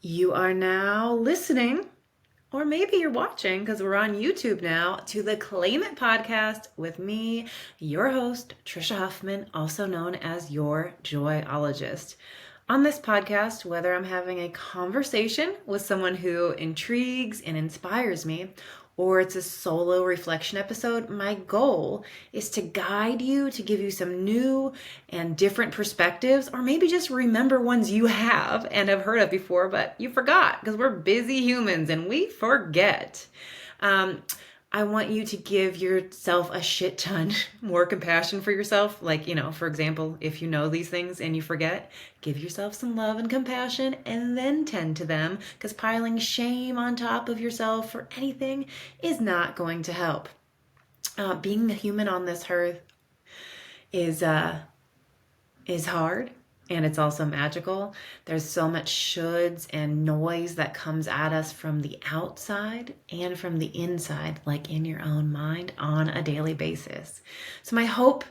You are now listening, or maybe you're watching because we're on YouTube now, to the Claim It podcast with me, your host, Trisha Huffman, also known as your joyologist. On this podcast, whether I'm having a conversation with someone who intrigues and inspires me, or it's a solo reflection episode, my goal is to guide you, to give you some new and different perspectives, or maybe just remember ones you have and have heard of before, but you forgot because we're busy humans and we forget. Um, I want you to give yourself a shit ton more compassion for yourself. Like, for example, if you know these things and you forget, give yourself some love and compassion and then tend to them, because piling shame on top of yourself for anything is not going to help. Being a human on this earth is hard, and it's also magical. There's so much shoulds and noise that comes at us from the outside and from the inside, like in your own mind on a daily basis. So my hope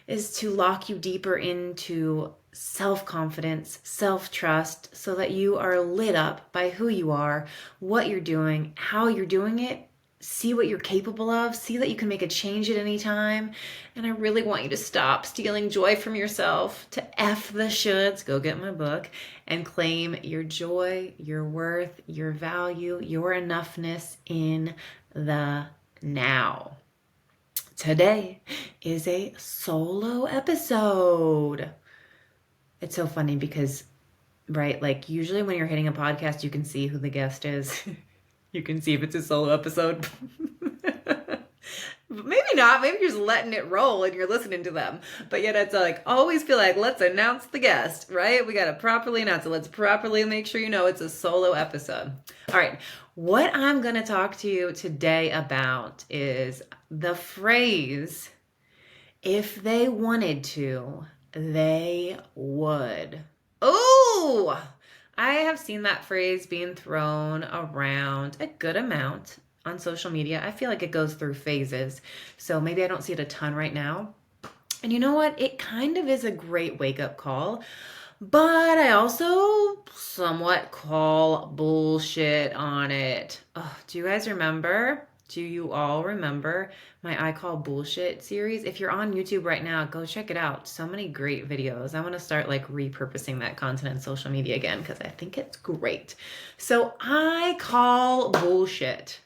is to lock you deeper into self-confidence, self-trust, so that you are lit up by who you are, what you're doing, how you're doing it. See what you're capable of, see that you can make a change at any time. And I really want you to stop stealing joy from yourself, to F the shoulds, go get my book, and claim your joy, your worth, your value, your enoughness in the now. Today is a solo episode. It's so funny because, right, like usually when you're hitting a podcast, you can see who the guest is. You can see if it's a solo episode. Maybe not. Maybe you're just letting it roll and you're listening to them. But yet it's like, always feel like, let's announce the guest, right? We got to properly announce it. Let's properly make sure you know it's a solo episode. All right. What I'm going to talk to you today about is the phrase, if they wanted to, they would. Oh, I have seen that phrase being thrown around a good amount on social media. I feel like it goes through phases. So maybe I don't see it a ton right now. And you know what? It kind of is a great wake-up call. But I also somewhat call bullshit on it. Oh, do you guys remember? Do you all remember my I Call Bullshit series? If you're on YouTube right now, go check it out. So many great videos. I want to start like repurposing that content on social media again because I think it's great. So I call bullshit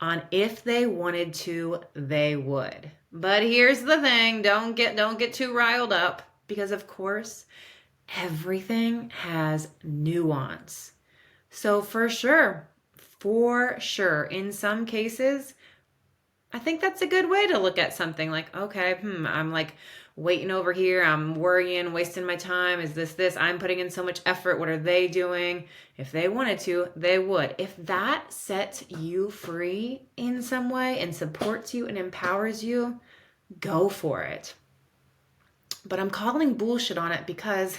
on if they wanted to, they would. But here's the thing, don't get too riled up, because of course, everything has nuance. So for sure, in some cases, I think that's a good way to look at something. Like, okay, I'm like waiting over here, I'm worrying, wasting my time. Is this? I'm putting in so much effort. What are they doing? If they wanted to, they would. If that sets you free in some way and supports you and empowers you, go for it. But I'm calling bullshit on it because,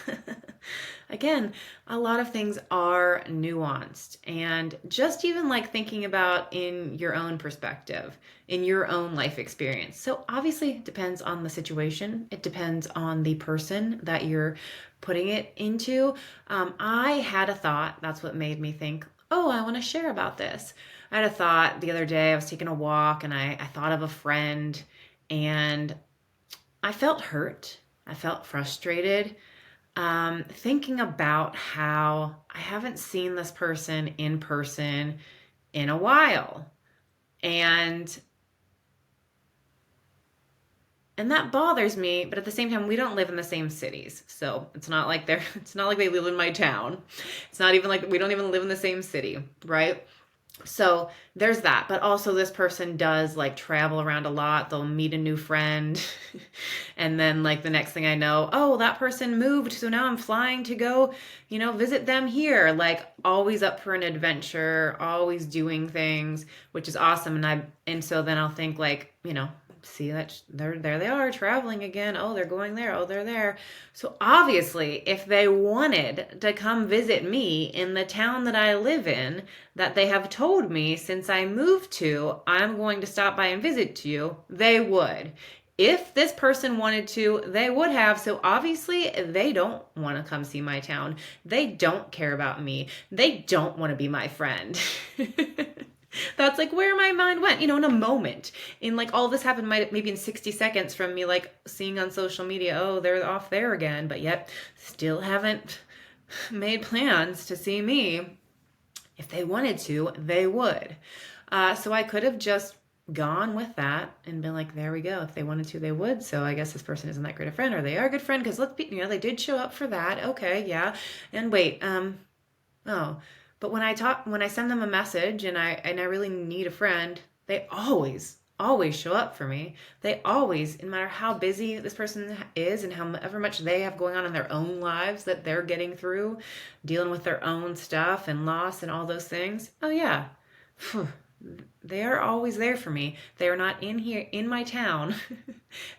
again, a lot of things are nuanced. And just even like thinking about in your own perspective, in your own life experience. So obviously it depends on the situation. It depends on the person that you're putting it into. I had a thought. That's what made me think, oh, I want to share about this. I had a thought the other day. I was taking a walk and I thought of a friend, and I felt hurt. I felt frustrated, thinking about how I haven't seen this person in person in a while. And that bothers me, but at the same time, we don't live in the same cities. So it's not like they live in my town. It's not even like we don't even live in the same city, right? So there's that. But also this person does like travel around a lot. They'll meet a new friend. And then like the next thing I know, oh, that person moved. So now I'm flying to go, visit them here. Like always up for an adventure, always doing things, which is awesome. And so then I'll think like, see that there they are traveling again. Oh, they're going there. Oh, they're there. So obviously, if they wanted to come visit me in the town that I live in, that they have told me since I moved to, I'm going to stop by and visit you, they would. If this person wanted to, they would have. So obviously, they don't want to come see my town. They don't care about me. They don't want to be my friend. That's like where my mind went, in a moment. In like all this happened maybe in 60 seconds from me like seeing on social media, oh, they're off there again, but yet still haven't made plans to see me. If they wanted to, they would. So I could have just gone with that and been like, there we go. If they wanted to, they would. So I guess this person isn't that great a friend, or they are a good friend because let's be, they did show up for that. Okay, yeah. And wait, oh, but when I send them a message and I really need a friend, they always show up for me. They always, no matter how busy this person is and however much they have going on in their own lives that they're getting through, dealing with their own stuff and loss and all those things. Oh yeah. They are always there for me. They are not in here in my town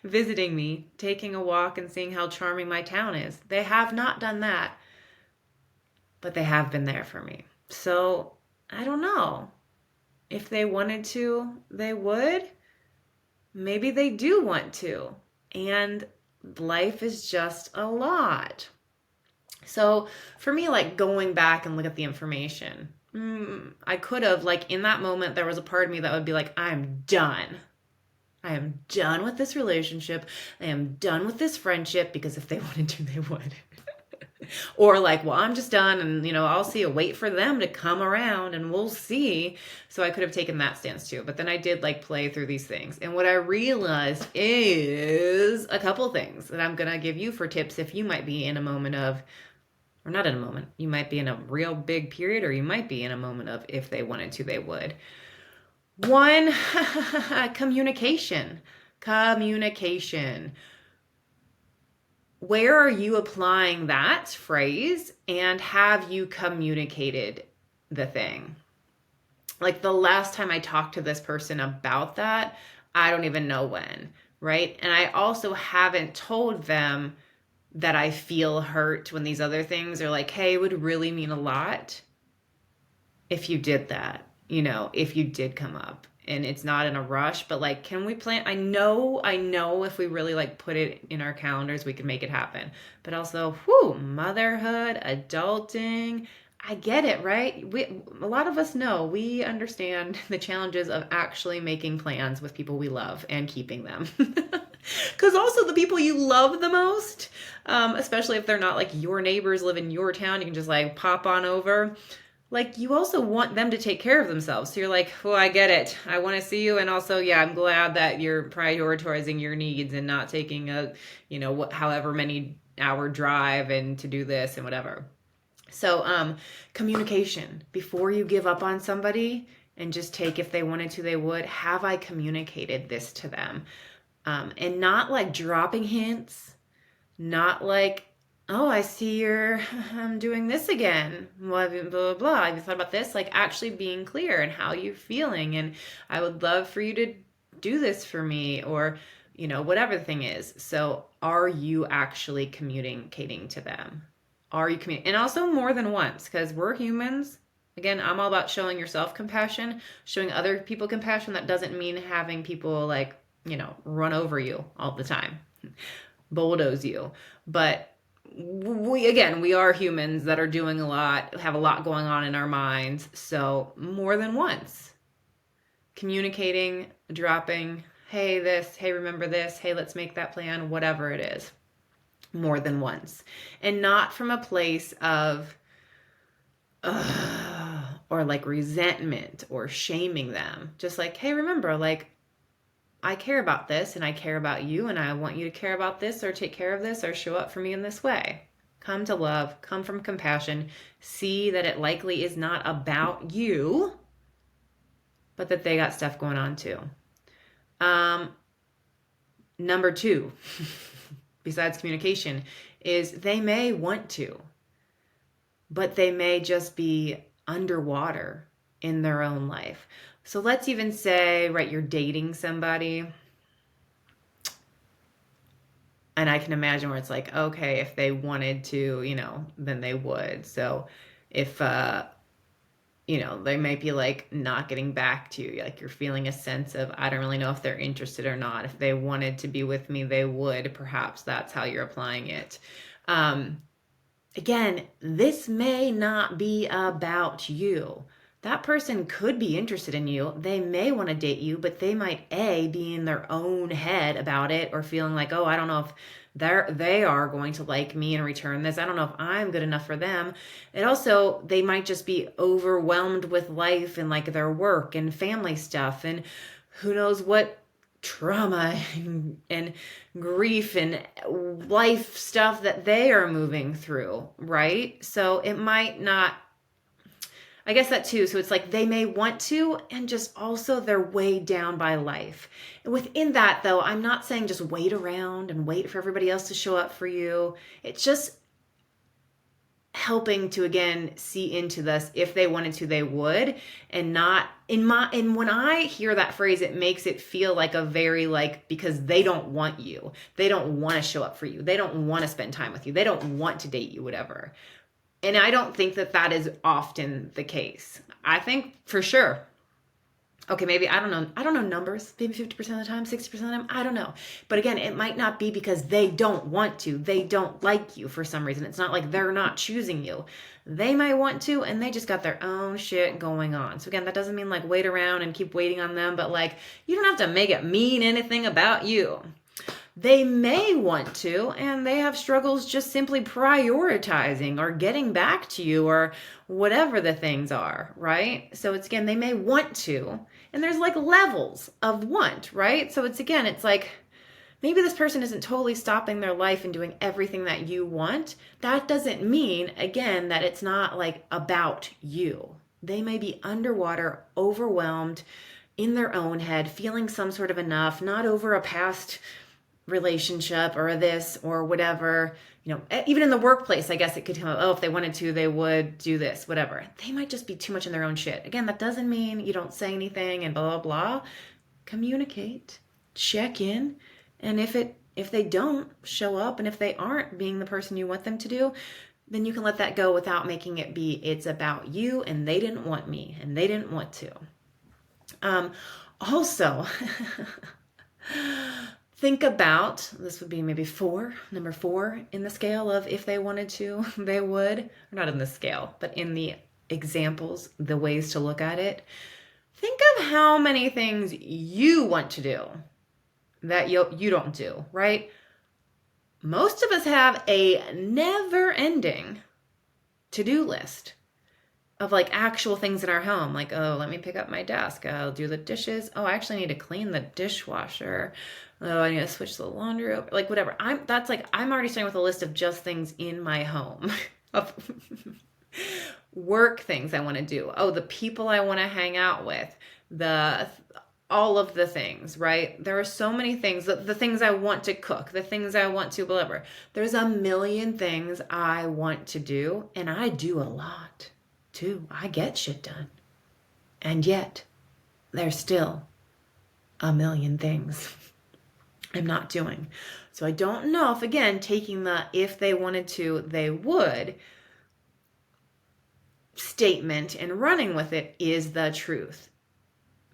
visiting me, taking a walk and seeing how charming my town is. They have not done that, but they have been there for me. So I don't know. If they wanted to, they would. Maybe they do want to. And life is just a lot. So for me, like going back and look at the information, I could have, like in that moment, there was a part of me that would be like, I'm done. I am done with this relationship. I am done with this friendship, because if they wanted to, they would. Or like, well, I'm just done and, I'll see, wait for them to come around and we'll see. So I could have taken that stance too. But then I did like play through these things. And what I realized is a couple things that I'm going to give you for tips if you might be in a moment of, or not in a moment, you might be in a real big period, or you might be in a moment of if they wanted to, they would. One, communication. Communication. Where are you applying that phrase, and have you communicated the thing? Like the last time I talked to this person about that, I don't even know when, right? And I also haven't told them that I feel hurt when these other things are like, hey, it would really mean a lot if you did that, if you did come up. And it's not in a rush, but like, can we plan? I know if we really like put it in our calendars, we can make it happen. But also, motherhood, adulting, I get it, right? A lot of us know, we understand the challenges of actually making plans with people we love and keeping them. Because also the people you love the most, especially if they're not like your neighbors, live in your town, you can just like pop on over. Like you also want them to take care of themselves. So you're like, well, I get it. I want to see you. And also, yeah, I'm glad that you're prioritizing your needs and not taking a, however many hour drive and to do this and whatever. So, communication before you give up on somebody and just take, if they wanted to, they would. Have I communicated this to them? And not like dropping hints, not like, oh, I see you're doing this again. Blah, blah, blah, blah. Have you thought about this? Like actually being clear and how you're feeling. And I would love for you to do this for me, or, whatever the thing is. So are you actually communicating to them? Are you communicating? And also more than once, because we're humans. Again, I'm all about showing yourself compassion, showing other people compassion. That doesn't mean having people like, run over you all the time, bulldoze you. But we are humans that are doing a lot, have a lot going on in our minds. So more than once, communicating, dropping, hey, this, hey, remember this, hey, let's make that plan, whatever it is, more than once. And not from a place of, or like resentment or shaming them. Just like, hey, remember, like, I care about this and I care about you and I want you to care about this or take care of this or show up for me in this way. Come to love, come from compassion, see that it likely is not about you, but that they got stuff going on too. Number 2, besides communication, is they may want to, but they may just be underwater in their own life. So let's even say, right, you're dating somebody. And I can imagine where it's like, okay, if they wanted to, then they would. So if they might be like not getting back to you. Like you're feeling a sense of, I don't really know if they're interested or not. If they wanted to be with me, they would. Perhaps that's how you're applying it. Um, Again, this may not be about you. That person could be interested in you. They may want to date you, but they might be in their own head about it, or feeling like, oh, I don't know if they are going to like me and return this. I don't know if I'm good enough for them. And also, they might just be overwhelmed with life and like their work and family stuff, and who knows what trauma and grief and life stuff that they are moving through, right? So it might not, I guess that too. So it's like they may want to, and just also they're weighed down by life. And within that, though, I'm not saying just wait around and wait for everybody else to show up for you. It's just helping to again see into this. If they wanted to, they would. And not and when I hear that phrase, it makes it feel like a very like, because they don't want you, they don't want to show up for you, they don't want to spend time with you, they don't want to date you, whatever. And I don't think that is often the case. I think for sure, okay, maybe, I don't know numbers, maybe 50% of the time, 60% of the time, I don't know. But again, it might not be because they don't want to, they don't like you for some reason. It's not like they're not choosing you. They might want to, and they just got their own shit going on. So again, that doesn't mean like wait around and keep waiting on them, but like, you don't have to make it mean anything about you. They may want to, and they have struggles just simply prioritizing or getting back to you or whatever the things are, right? So it's again, they may want to, and there's like levels of want, right? So it's again, it's like maybe this person isn't totally stopping their life and doing everything that you want. That doesn't mean, again, that it's not like about you. They may be underwater, overwhelmed in their own head, feeling some sort of enough, not over a past relationship or this or whatever, even in the workplace, I guess it could come up, oh, if they wanted to, they would do this, whatever. They might just be too much in their own shit. Again, that doesn't mean you don't say anything and blah, blah, blah. Communicate, check in. And if they don't show up, and if they aren't being the person you want them to do, then you can let that go without making it be, it's about you and they didn't want me and they didn't want to. Also, think about, this would be maybe number 4 in the scale of if they wanted to, they would. Or not in the scale, but in the examples, the ways to look at it. Think of how many things you want to do that you don't do, right? Most of us have a never-ending to-do list of like actual things in our home. Like, oh, let me pick up my desk. I'll do the dishes. Oh, I actually need to clean the dishwasher. Oh, I need to switch the laundry over. Like whatever. I'm already starting with a list of just things in my home. Of work things I want to do. Oh, the people I want to hang out with. All of the things, right? There are so many things, the things I want to cook, the things I want to whatever. There's a million things I want to do, and I do a lot too. I get shit done. And yet, there's still a million things I'm not doing. So I don't know if, again, taking the if they wanted to, they would statement and running with it is the truth.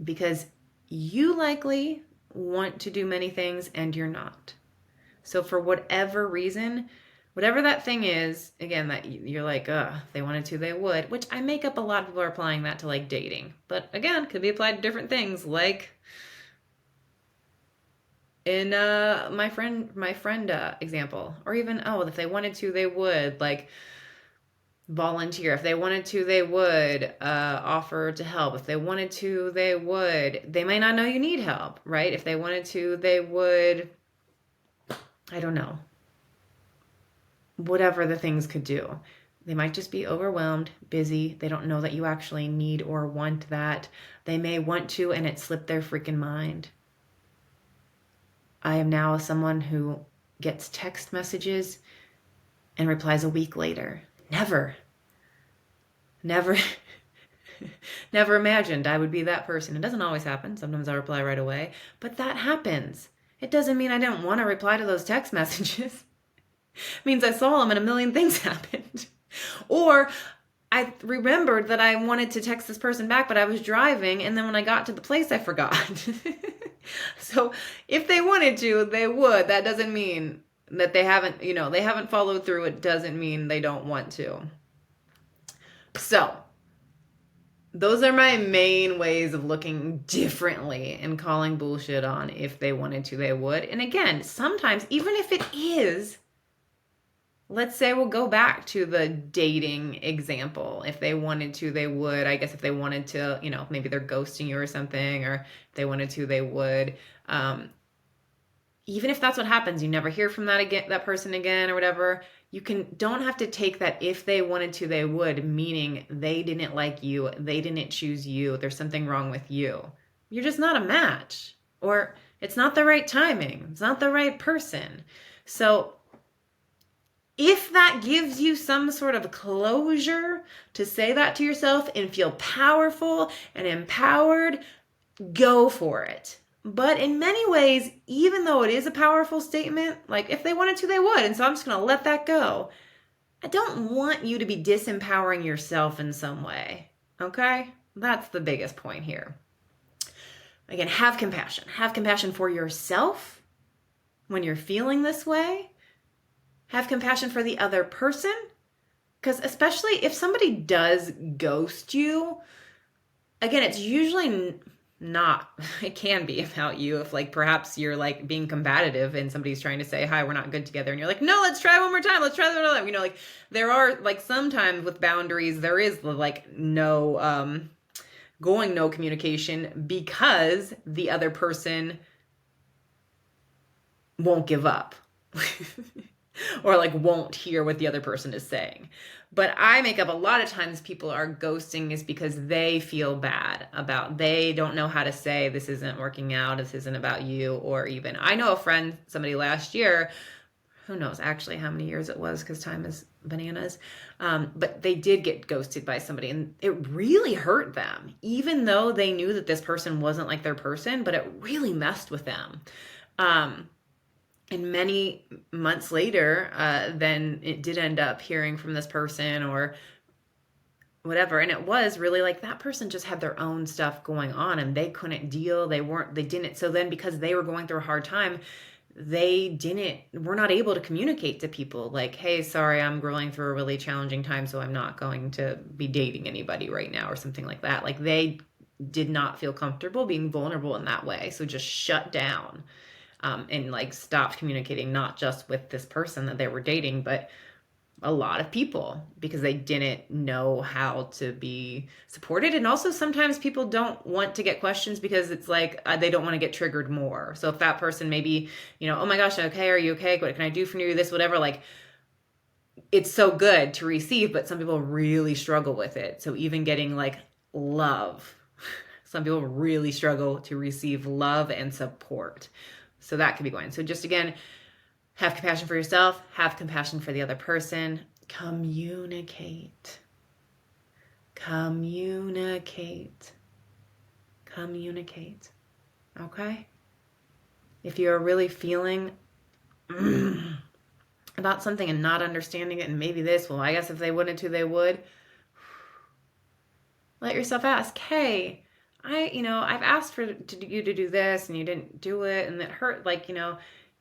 Because you likely want to do many things and you're not. So for whatever reason, whatever that thing is, again, that you're like, if they wanted to, they would, which I make up a lot of people are applying that to like dating. But again, could be applied to different things, like in my friend example. Or even, if they wanted to, they would, like, volunteer. If they wanted to, they would offer to help. If they wanted to, they would. They may not know you need help, right? If they wanted to, they would, I don't know, whatever the things could do. They might just be overwhelmed, busy. They don't know that you actually need or want that. They may want to, and it slipped their freaking mind. I am now someone who gets text messages and replies a week later. Never imagined I would be that person. It doesn't always happen. Sometimes I reply right away, but that happens. It doesn't mean I don't want to reply to those text messages. It means I saw them and a million things happened. Or I remembered that I wanted to text this person back, but I was driving, and then when I got to the place, I forgot. So if they wanted to, they would. That doesn't mean that they haven't, they haven't followed through. It doesn't mean they don't want to. So those are my main ways of looking differently and calling bullshit on. If they wanted to, they would. And again, sometimes, even if it is, let's say we'll go back to the dating example. If they wanted to, they would. I guess if they wanted to, maybe they're ghosting you or something, or if they wanted to, they would. Even if that's what happens, you never hear from that person again or whatever, don't have to take that if they wanted to, they would, meaning they didn't like you, they didn't choose you, there's something wrong with you. You're just not a match, or it's not the right timing, it's not the right person. So if that gives you some sort of closure to say that to yourself and feel powerful and empowered, go for it. But in many ways, even though it is a powerful statement, like if they wanted to, they would. And so I'm just going to let that go. I don't want you to be disempowering yourself in some way. Okay? That's the biggest point here. Again, have compassion. Have compassion for yourself when you're feeling this way. Have compassion for the other person. Because especially if somebody does ghost you, again, it's usually not, it can be about you if perhaps you're being combative and somebody's trying to say, hi, we're not good together. And you're like, no, let's try one more time. Let's try that other time. There are sometimes with boundaries, there is no, no communication because the other person won't give up or won't hear what the other person is saying. But I make up a lot of times people are ghosting is because they feel bad they don't know how to say this isn't working out, this isn't about you, or even I know a friend, somebody last year, who knows actually how many years it was because time is bananas, but they did get ghosted by somebody and it really hurt them, even though they knew that this person wasn't their person, but it really messed with them. And many months later, then it did end up hearing from this person or whatever. And it was really that person just had their own stuff going on and they couldn't deal. They didn't. So then because they were going through a hard time, were not able to communicate to people hey, sorry, I'm going through a really challenging time, so I'm not going to be dating anybody right now or something like that. They did not feel comfortable being vulnerable in that way. So just shut down. And stopped communicating, not just with this person that they were dating, but a lot of people, because they didn't know how to be supported. And also sometimes people don't want to get questions because it's they don't want to get triggered more. So if that person maybe, oh my gosh, okay, are you okay? What can I do for you? This, whatever, it's so good to receive, but some people really struggle with it. So even getting love, some people really struggle to receive love and support. So that could be going. So just again, have compassion for yourself, have compassion for the other person, communicate. Okay? If you're really feeling about something and not understanding it, and maybe I guess if they wanted to, they would, let yourself ask, hey, I've asked you to do this and you didn't do it and it hurt.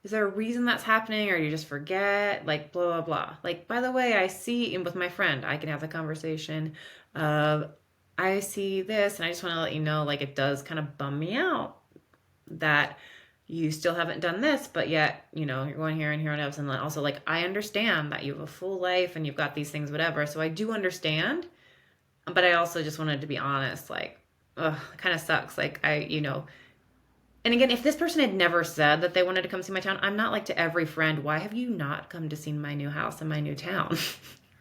Is there a reason that's happening or you just forget? Blah, blah, blah. By the way, I see, and with my friend, I can have the conversation of, I see this and I just want to let you know, it does kind of bum me out that you still haven't done this, but yet, you're going here and here and else. And also I understand that you have a full life and you've got these things, whatever. So I do understand, but I also just wanted to be honest, ugh, it kind of sucks. And again, if this person had never said that they wanted to come see my town, I'm not to every friend, why have you not come to see my new house in my new town?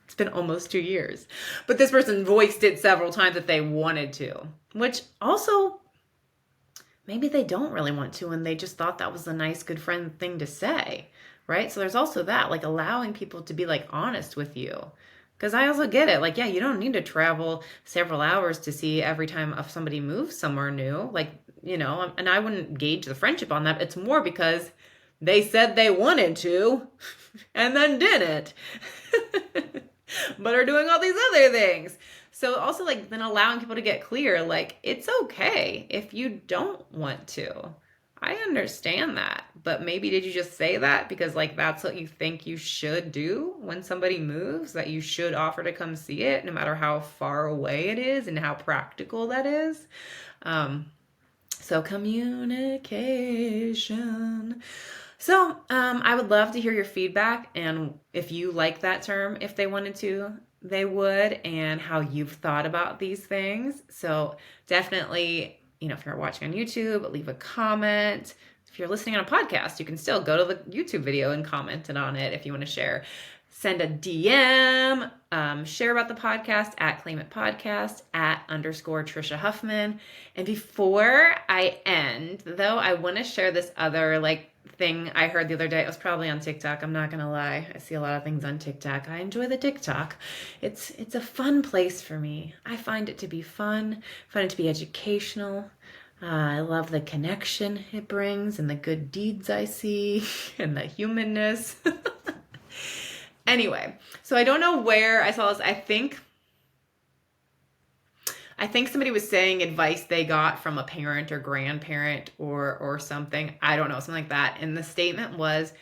It's been almost 2 years. But this person voiced it several times that they wanted to, which also maybe they don't really want to and they just thought that was a nice, good friend thing to say, right? So there's also that, allowing people to be honest with you. Because I also get it. Yeah, you don't need to travel several hours to see every time if somebody moves somewhere new. And I wouldn't gauge the friendship on that. It's more because they said they wanted to and then didn't. but are doing all these other things. So also like then allowing people to get clear, like it's okay if you don't want to. I understand that, but maybe did you just say that because like that's what you think you should do when somebody moves, that you should offer to come see it no matter how far away it is and how practical that is. So communication. So I would love to hear your feedback and if you like that term, if they wanted to, they would, and how you've thought about these things. So definitely, if you're watching on YouTube, leave a comment. If you're listening on a podcast, you can still go to the YouTube video and comment on it if you want to share. Send a DM, share about the podcast at Claim It Podcast, @_ Trisha Huffman. And before I end, though, I want to share this other thing I heard the other day. It was probably on TikTok. I'm not going to lie. I see a lot of things on TikTok. I enjoy the TikTok. It's a fun place for me. I find it to be fun. I find it to be educational. I love the connection it brings and the good deeds I see and the humanness. Anyway, so I don't know where I saw this. I think somebody was saying advice they got from a parent or grandparent or something. I don't know, something like that. And the statement was,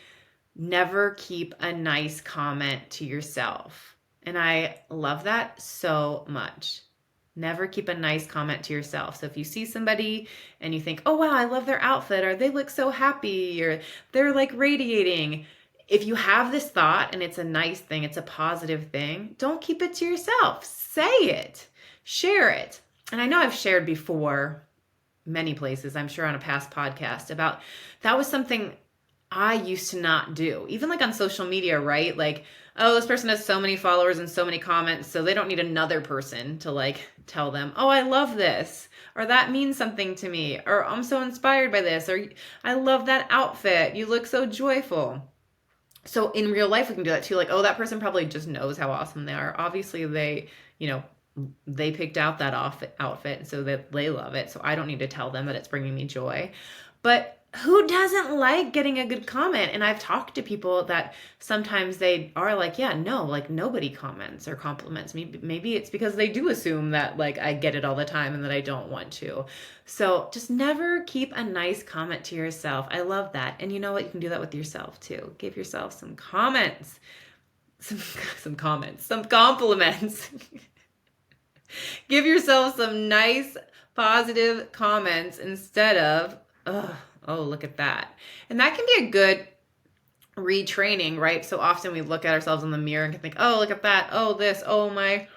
never keep a nice comment to yourself. And I love that so much. Never keep a nice comment to yourself. So if you see somebody and you think, oh, wow, I love their outfit, or they look so happy, or they're like radiating. If you have this thought and it's a nice thing, it's a positive thing, don't keep it to yourself. Say it. Share it. And I know I've shared before many places, I'm sure on a past podcast, about that was something I used to not do. Even like on social media, right? Like, oh, this person has so many followers and so many comments, so they don't need another person to like tell them, oh, I love this, or that means something to me, or I'm so inspired by this, or I love that outfit, you look so joyful. So in real life, we can do that too. Like, oh, that person probably just knows how awesome they are. Obviously, they picked out that outfit, so that they love it. So I don't need to tell them that it's bringing me joy. But who doesn't like getting a good comment? And I've talked to people that sometimes they are like, yeah, no, like nobody comments or compliments me. Maybe it's because they do assume that like I get it all the time and that I don't want to. So just never keep a nice comment to yourself. I love that. And you know what? You can do that with yourself too. Give yourself some comments, some compliments. Give yourself some nice, positive comments instead of, oh, look at that. And that can be a good retraining, right? So often we look at ourselves in the mirror and can think, oh, look at that. Oh, this. Oh, my.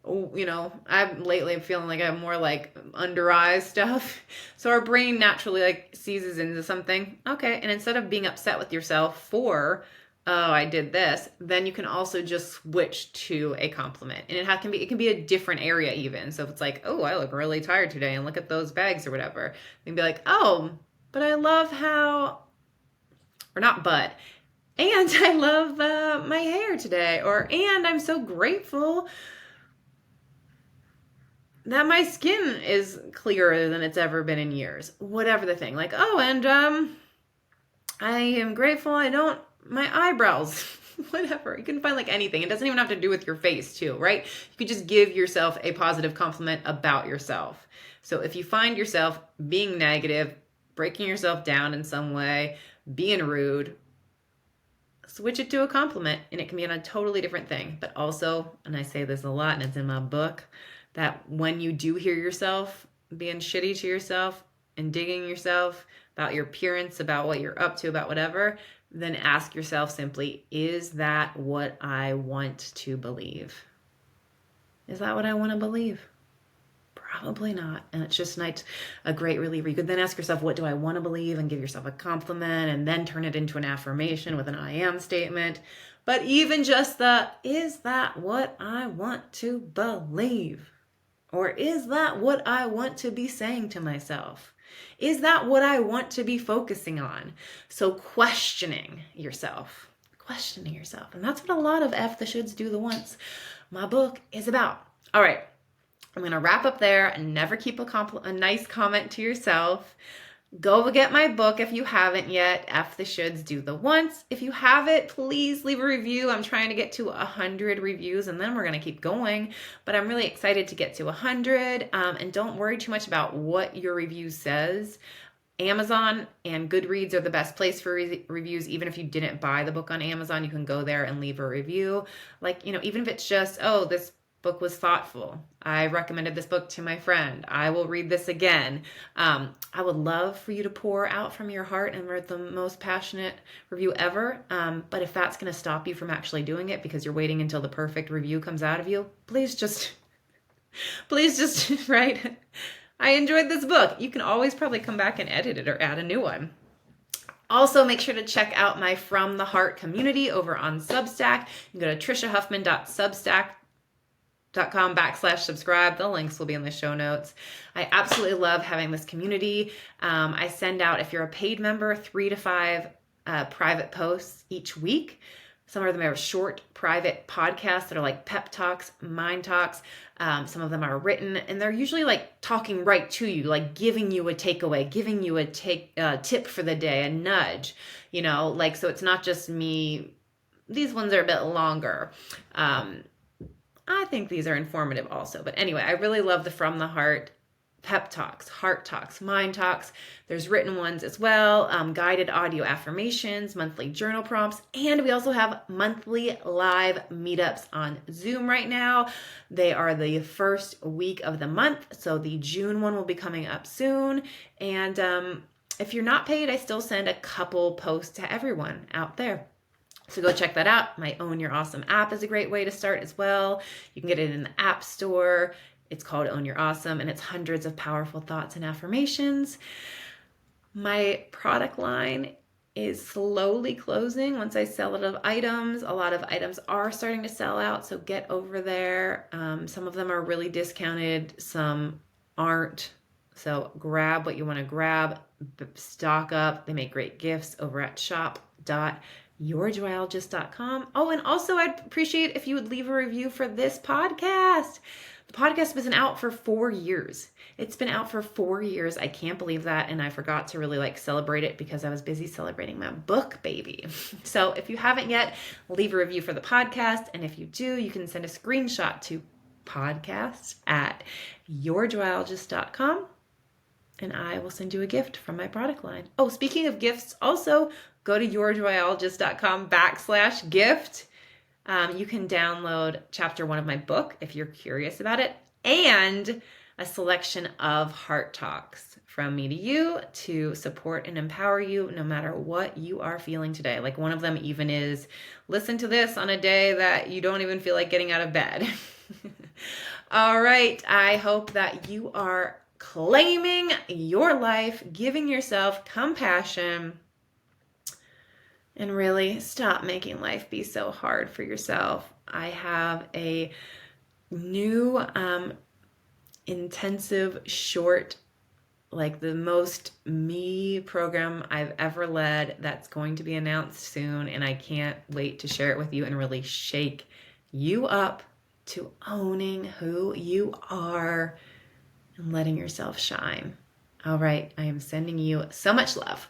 I'm lately feeling like I have more like under eye stuff. So our brain naturally like seizes into something. Okay. And instead of being upset with yourself for, oh, I did this, then you can also just switch to a compliment. And it can be a different area even. So if it's like, oh, I look really tired today and look at those bags or whatever, you can be like, oh, but I love how, or not but, and I love my hair today, or, and I'm so grateful that my skin is clearer than it's ever been in years. Whatever the thing, like, oh, and I am grateful my eyebrows, whatever. You can find like anything. It doesn't even have to do with your face too, right? You could just give yourself a positive compliment about yourself. So if you find yourself being negative, breaking yourself down in some way, being rude, switch it to a compliment, and it can be on a totally different thing. But also, and I say this a lot and it's in my book, that when you do hear yourself being shitty to yourself and digging yourself about your appearance, about what you're up to, about whatever, then ask yourself simply, is that what I want to believe? Is that what I want to believe? Probably not. And it's just a great reliever. You could then ask yourself, what do I want to believe? And give yourself a compliment and then turn it into an affirmation with an I am statement. But even just is that what I want to believe? Or is that what I want to be saying to myself? Is that what I want to be focusing on? So questioning yourself. And that's what a lot of F the shoulds do the once my book is about. All right. I'm going to wrap up there and never keep a nice comment to yourself. Go get my book if you haven't yet. F the shoulds, do the once. If you have it, please leave a review. I'm trying to get to 100 reviews and then we're going to keep going. But I'm really excited to get to 100. And don't worry too much about what your review says. Amazon and Goodreads are the best place for reviews. Even if you didn't buy the book on Amazon, you can go there and leave a review. Like, even if it's just, oh, this book was thoughtful. I recommended this book to my friend. I will read this again. I would love for you to pour out from your heart and write the most passionate review ever. But if that's going to stop you from actually doing it because you're waiting until the perfect review comes out of you, please just write, I enjoyed this book. You can always probably come back and edit it or add a new one. Also, make sure to check out my From the Heart community over on Substack. You can go to trishahuffman.substack.com/subscribe. The links will be in the show notes. I absolutely love having this community. I send out, if you're a paid member, 3 to 5 private posts each week. Some of them are short, private podcasts that are like pep talks, mind talks. Some of them are written, and they're usually like talking right to you, like giving you a takeaway, giving you a tip for the day, a nudge, so it's not just me. These ones are a bit longer. I think these are informative also. But anyway, I really love the From the Heart pep talks, heart talks, mind talks. There's written ones as well, guided audio affirmations, monthly journal prompts, and we also have monthly live meetups on Zoom right now. They are the first week of the month, so the June one will be coming up soon. And if you're not paid, I still send a couple posts to everyone out there. So go check that out. My Own Your Awesome app is a great way to start as well. You can get it in the App Store. It's called Own Your Awesome, and it's hundreds of powerful thoughts and affirmations. My product line is slowly closing once I sell a lot of items. A lot of items are starting to sell out, so get over there. Some of them are really discounted, some aren't. So grab what you want to grab, stock up. They make great gifts over at shop.yourjoyologist.com. Oh, and also I'd appreciate if you would leave a review for this podcast. The podcast has been out for 4 years. It's been out for 4 years. I can't believe that. And I forgot to really celebrate it because I was busy celebrating my book baby. So if you haven't yet, leave a review for the podcast. And if you do, you can send a screenshot to podcast@yourjoyologist.com and I will send you a gift from my product line. Oh, speaking of gifts, also go to yourjoyologist.com/gift. You can download chapter 1 of my book if you're curious about it, and a selection of heart talks from me to you to support and empower you no matter what you are feeling today. Like one of them even is, listen to this on a day that you don't even feel like getting out of bed. All right. I hope that you are claiming your life, giving yourself compassion, and really stop making life be so hard for yourself. I have a new intensive short, the most me program I've ever led that's going to be announced soon. And I can't wait to share it with you and really shake you up to owning who you are and letting yourself shine. All right. I am sending you so much love.